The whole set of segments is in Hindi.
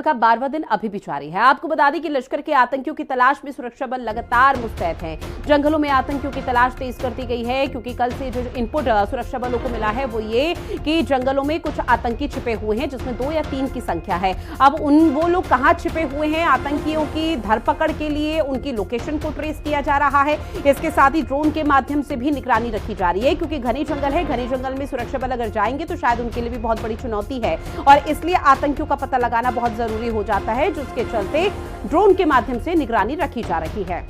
का 12वां दिन अभी भी जारी है। आपको बता दें कि लश्कर के आतंकियों की तलाश में सुरक्षा बल लगातार मुस्तैद हैं। जंगलों में आतंकियों की तलाश तेज कर दी गई है, क्योंकि कल से जो इनपुट सुरक्षा बलों को मिला है वो ये कि जंगलों में कुछ आतंकी छिपे हुए हैं, जिसमें 2 या 3 की संख्या है। अब वो लोग कहां छिपे हुए हैं, आतंकियों की धरपकड़ के लिए उनकी लोकेशन को ट्रेस किया जा रहा है। इसके साथ ही ड्रोन के माध्यम से भी निगरानी रखी जा रही है, क्योंकि घने जंगल है, घने जंगल में सुरक्षा बल अगर जाएंगे तो शायद उनके लिए भी बहुत बड़ी चुनौती है, और इसलिए आतंकियों का पता लगाना बहुत जरूरी हो जाता है, जिसके चलते ड्रोन के माध्यम से निगरानी रखी जा रही है।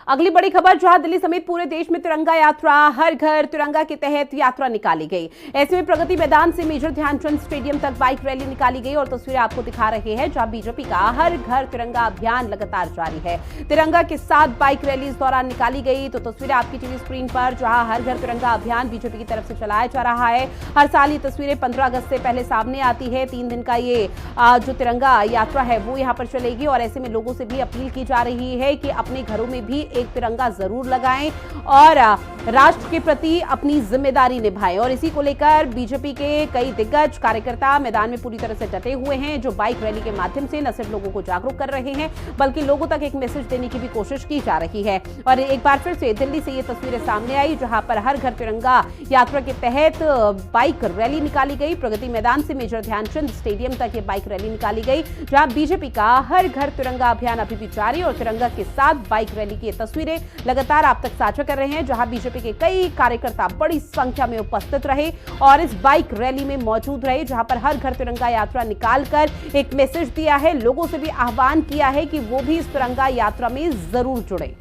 अगली बड़ी खबर, जहां दिल्ली समेत पूरे देश में तिरंगा यात्रा, हर घर तिरंगा के तहत यात्रा निकाली गई। ऐसे में प्रगति मैदान से मेजर ध्यानचंद स्टेडियम तक बाइक रैली निकाली गई, और तस्वीरें आपको दिखा रहे हैं जहां बीजेपी का हर घर तिरंगा अभियान लगातार जारी है। तिरंगा के साथ बाइक रैली इस दौरान निकाली गई। तो तस्वीरें आपकी टीवी स्क्रीन पर, जहां हर घर तिरंगा अभियान बीजेपी की तरफ से चलाया जा रहा है। हर साल ये तस्वीरें 15 अगस्त से पहले सामने आती है। 3 दिन का ये जो तिरंगा यात्रा है वो यहाँ पर चलेगी, और ऐसे में लोगों से भी अपील की जा रही है कि अपने घरों में भी एक तिरंगा जरूर लगाएं और राष्ट्र के प्रति अपनी जिम्मेदारी निभाएं। और इसी को लेकर बीजेपी के कई दिग्गज कार्यकर्ता मैदान में पूरी तरह से डटे हुए हैं, जो बाइक रैली के माध्यम से न सिर्फ लोगों को जागरूक कर रहे हैं, बल्कि लोगों तक एक मैसेज देने की भी कोशिश की जा रही है। और एक बार फिर से दिल्ली से ये तस्वीरें सामने आई, जहां पर हर घर तिरंगा यात्रा के तहत बाइक रैली निकाली गई। प्रगति मैदान से मेजर ध्यानचंद स्टेडियम तक ये बाइक रैली निकाली गई, जहां बीजेपी का हर घर तिरंगा अभियान अभी भी जारी, और तिरंगा के साथ बाइक रैली की तस्वीरें लगातार आप तक साझा कर रहे हैं, जहां बीजेपी के कई कार्यकर्ता बड़ी संख्या में उपस्थित रहे और इस बाइक रैली में मौजूद रहे, जहां पर हर घर तिरंगा यात्रा निकालकर एक मैसेज दिया है। लोगों से भी आह्वान किया है कि वो भी इस तिरंगा यात्रा में जरूर जुड़े।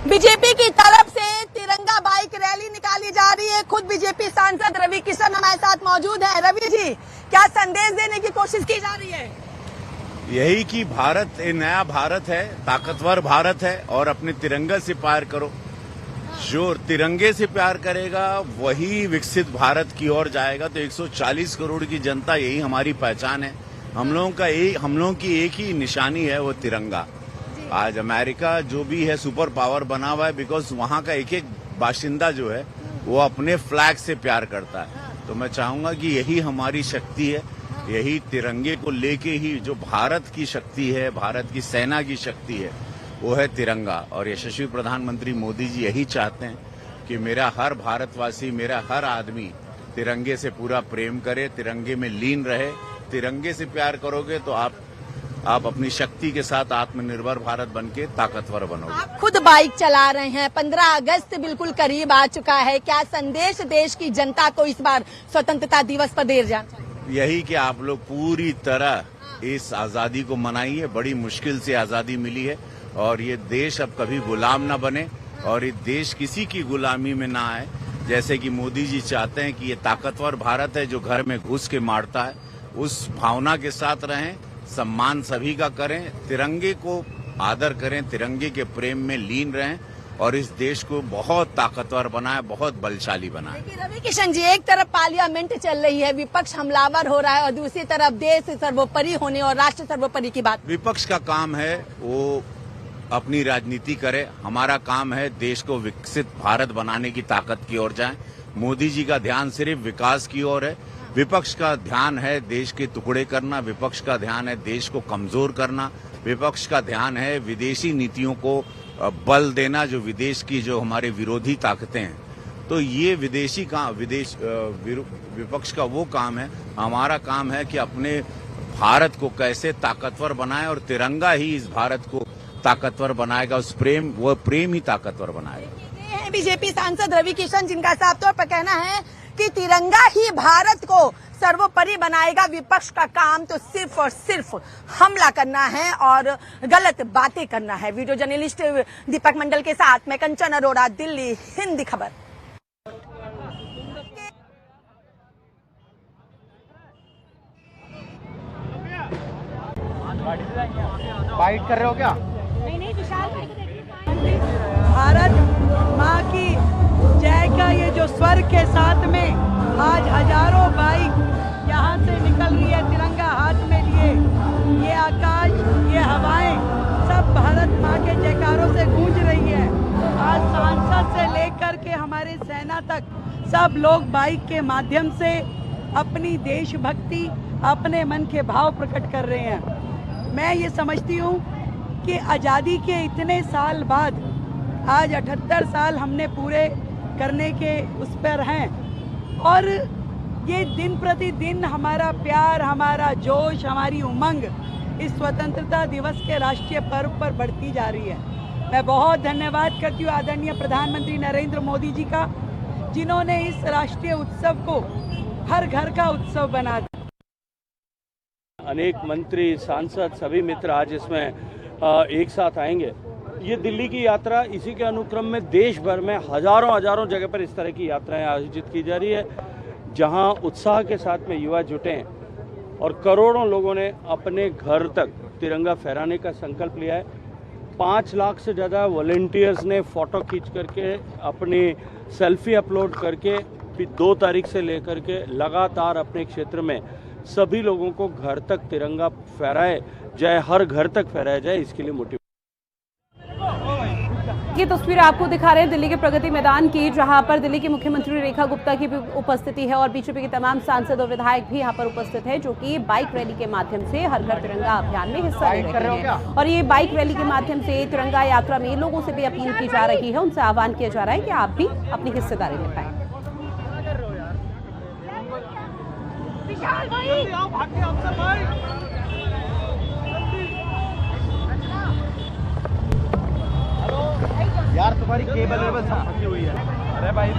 बीजेपी की तरफ से तिरंगा बाइक रैली निकाली जा रही है। खुद बीजेपी सांसद रवि किशन हमारे साथ मौजूद है। रवि जी, क्या संदेश देने की कोशिश की जा रही है? यही कि भारत एक नया भारत है, ताकतवर भारत है, और अपने तिरंगा से प्यार करो। जो तिरंगे से प्यार करेगा वही विकसित भारत की ओर जाएगा। तो 140 करोड़ की जनता, यही हमारी पहचान है। हम लोगों की एक ही निशानी है, वो तिरंगा। आज अमेरिका जो भी है सुपर पावर बना हुआ है, बिकॉज वहाँ का एक एक बाशिंदा जो है वो अपने फ्लैग से प्यार करता है। तो मैं चाहूंगा कि यही हमारी शक्ति है, यही तिरंगे को लेके ही जो भारत की शक्ति है, भारत की सेना की शक्ति है, वो है तिरंगा। और यशस्वी प्रधानमंत्री मोदी जी यही चाहते हैं कि मेरा हर भारतवासी, मेरा हर आदमी तिरंगे से पूरा प्रेम करे, तिरंगे में लीन रहे। तिरंगे से प्यार करोगे तो आप अपनी शक्ति के साथ आत्मनिर्भर भारत बनके ताकतवर बनोगे। आप खुद बाइक चला रहे हैं, 15 अगस्त बिल्कुल करीब आ चुका है। क्या संदेश देश की जनता को इस बार स्वतंत्रता दिवस पर देर जाना चाहिए? यही कि आप लोग पूरी तरह इस आजादी को मनाइए। बड़ी मुश्किल से आजादी मिली है, और ये देश अब कभी गुलाम न बने, और ये देश किसी की गुलामी में ना आए। जैसे कि मोदी जी चाहते हैं कि ये ताकतवर भारत है जो घर में घुस के मारता है, उस भावना के साथ रहें, सम्मान सभी का करें, तिरंगे को आदर करें, तिरंगे के प्रेम में लीन रहें, और इस देश को बहुत ताकतवर बनाए, बहुत बलशाली बनाए। रवि किशन जी, एक तरफ पार्लियामेंट चल रही है, विपक्ष हमलावर हो रहा है, और दूसरी तरफ देश सर्वोपरि होने और राष्ट्र सर्वोपरि की बात। विपक्ष का काम है वो अपनी राजनीति करे, हमारा काम है देश को विकसित भारत बनाने की ताकत की ओर जाए। मोदी जी का ध्यान सिर्फ विकास की ओर है, विपक्ष का ध्यान है देश के टुकड़े करना, विपक्ष का ध्यान है देश को कमजोर करना, विपक्ष का ध्यान है विदेशी नीतियों को बल देना, जो विदेश की जो हमारे विरोधी ताकतें हैं। तो ये विपक्ष का वो काम है। हमारा काम है कि अपने भारत को कैसे ताकतवर बनाएं, और तिरंगा ही इस भारत को ताकतवर बनाएगा। वो प्रेम ही ताकतवर बनाएगा। बीजेपी सांसद रवि किशन, जिनका साफ तौर पर कहना है कि तिरंगा ही भारत को सर्वोपरि बनाएगा। विपक्ष का काम तो सिर्फ और सिर्फ हमला करना है और गलत बातें करना है। वीडियो जर्नलिस्ट दीपक मंडल के साथ मैं कंचन अरोड़ा, दिल्ली, हिंदी खबर। फाइट कर रहे हो क्या? नहीं, विशाल भारत माँ की जय का ये जो स्वर के साथ में आज हजारों बाइक यहाँ से आज सांसद से लेकर के हमारे सेना तक सब लोग बाइक के माध्यम से अपनी देशभक्ति, अपने मन के भाव प्रकट कर रहे हैं। मैं ये समझती हूँ कि आज़ादी के इतने साल बाद आज 78 साल हमने पूरे करने के उस पर हैं और ये दिन प्रतिदिन हमारा प्यार, हमारा जोश, हमारी उमंग इस स्वतंत्रता दिवस के राष्ट्रीय पर्व पर बढ़ती जा रही है। मैं बहुत धन्यवाद करती हूँ आदरणीय प्रधानमंत्री नरेंद्र मोदी जी का, जिन्होंने इस राष्ट्रीय उत्सव को हर घर का उत्सव बना दिया। अनेक मंत्री, सांसद, सभी मित्र आज इसमें एक साथ आएंगे। ये दिल्ली की यात्रा, इसी के अनुक्रम में देश भर में हजारों जगह पर इस तरह की यात्राएं आयोजित की जा रही है, जहां उत्साह के साथ में युवा जुटे हैं और करोड़ों लोगों ने अपने घर तक तिरंगा फहराने का संकल्प लिया है। 5 लाख से ज़्यादा वॉलंटियर्स ने फ़ोटो खींच करके, अपनी सेल्फी अपलोड करके 2 तारीख से लेकर के लगातार अपने क्षेत्र में सभी लोगों को घर तक तिरंगा फहराए जाए, हर घर तक फहराया जाए, इसके लिए मोटिव। ये तस्वीर आपको दिखा रहे हैं दिल्ली के प्रगति मैदान की, जहां पर दिल्ली की मुख्यमंत्री रेखा गुप्ता की भी उपस्थिति है और बीजेपी के तमाम सांसद और विधायक भी यहां पर उपस्थित हैं, जो कि बाइक रैली के माध्यम से हर घर तिरंगा अभियान में हिस्सा ले रहे हैं। और ये बाइक रैली के माध्यम से तिरंगा यात्रा में लोगों से भी अपील की जा रही है, उनसे आह्वान किया जा रहा है कि आप भी अपनी हिस्सेदारी निभाएं। यार तुम्हारी केबल वेबल सब फंसी हुई है। अरे भाई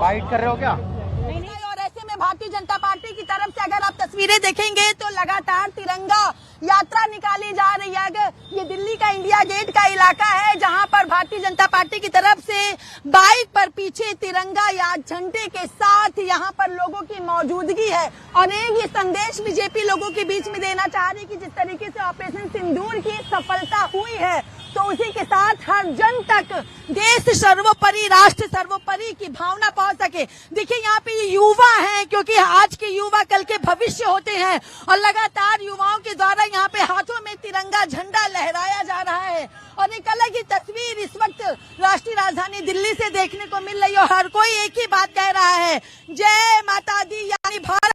बाइट कर रहे हो क्या? नहीं। और ऐसे में भारतीय जनता पार्टी की तरफ से अगर आप तस्वीरें देखेंगे तो लगातार तिरंगा यात्रा निकाली जा रही है। ये दिल्ली का इंडिया गेट का इलाका है, जहां पर भारतीय जनता पार्टी की तरफ से बाइक पर पीछे तिरंगा या झंडे के साथ यहां पर लोगों की मौजूदगी है। और एक ये संदेश बीजेपी लोगों के बीच में देना चाह रही कि जिस तरीके से ऑपरेशन सिंदूर की सफलता हुई है, तो उसी के साथ हर जन तक देश सर्वोपरि, राष्ट्र सर्वोपरि की भावना पहुंच सके। देखिए यहाँ पे ये युवा हैं, क्योंकि आज के युवा कल के भविष्य होते हैं और लगातार युवाओं के द्वारा यहाँ पे हाथों में तिरंगा झंडा लहराया जा रहा है। और एक अलग ही तस्वीर इस वक्त राष्ट्रीय राजधानी दिल्ली से देखने को मिल रही है। हर कोई एक ही बात कह रहा है, जय माता दी, यानी भारत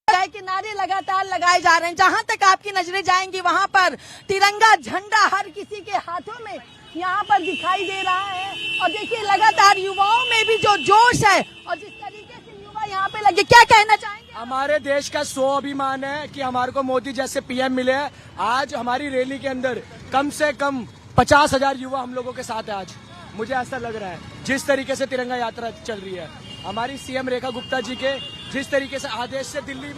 के नारे लगातार लगाए जा रहे हैं। जहां तक आपकी नजरें जाएंगी वहां पर तिरंगा झंडा हर किसी के हाथों में यहाँ पर दिखाई दे रहा है। और देखिए लगातार युवाओं में भी जो जोश है और जिस तरीके से युवा यहाँ पे लगे, क्या कहना चाहेंगे? हमारे देश का स्वाभिमान है कि हमारे को मोदी जैसे पीएम मिले हैं। आज हमारी रैली के अंदर कम से कम 50,000 युवा हम लोगों के साथ है। आज मुझे ऐसा लग रहा है जिस तरीके से तिरंगा यात्रा चल रही है, हमारी सीएम रेखा गुप्ता जी के जिस तरीके से आदेश से दिल्ली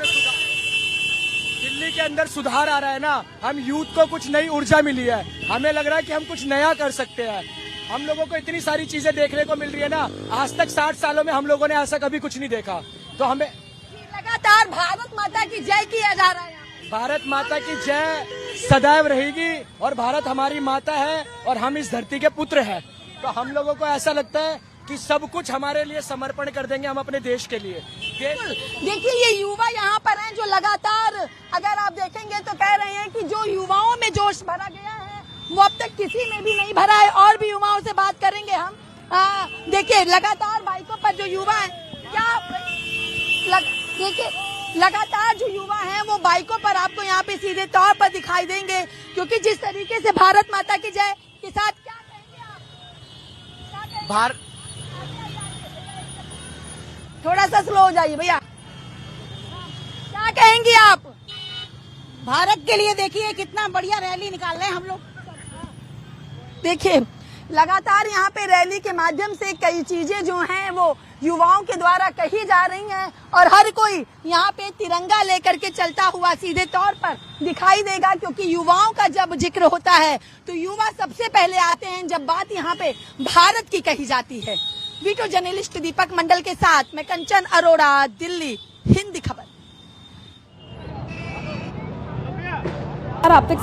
के अंदर सुधार आ रहा है ना, हम यूथ को कुछ नई ऊर्जा मिली है। हमें लग रहा है कि हम कुछ नया कर सकते हैं। हम लोगों को इतनी सारी चीजें देखने को मिल रही है ना, आज तक 60 सालों में हम लोगों ने ऐसा कभी कुछ नहीं देखा। तो हमें लगातार भारत माता की जय किया जा रहा है। भारत माता की जय सदैव रहेगी और भारत हमारी माता है और हम इस धरती के पुत्र हैं। तो हम लोगों को ऐसा लगता है कि सब कुछ हमारे लिए समर्पण कर देंगे हम अपने देश के लिए। देखिए ये युवा यहाँ पर हैं जो लगातार अगर आप देखेंगे तो कह रहे हैं कि जो युवाओं में जोश भरा गया है वो अब तक किसी में भी नहीं भरा है। और भी युवाओं से बात करेंगे हम। देखिए लगातार बाइकों पर जो युवा है, देखिए लगातार जो युवा हैं वो बाइकों पर आपको यहाँ पे सीधे तौर पर दिखाई देंगे, क्योंकि जिस तरीके से भारत माता की जय के साथ क्या कहेंगे आप? थोड़ा सा स्लो हो जाइए भैया, क्या कहेंगे आप? भारत के लिए देखिए कितना बढ़िया रैली निकाल रहे हैं हम लोग। देखिए लगातार यहाँ पे रैली के माध्यम से कई चीजें जो हैं वो युवाओं के द्वारा कही जा रही हैं और हर कोई यहाँ पे तिरंगा लेकर के चलता हुआ सीधे तौर पर दिखाई देगा, क्योंकि युवाओं का जब जिक्र होता है तो युवा सबसे पहले आते हैं जब बात यहाँ पे भारत की कही जाती है। वीडियो जर्नलिस्ट दीपक मंडल के साथ मैं कंचन अरोड़ा, दिल्ली, हिंद खबर। और आप तक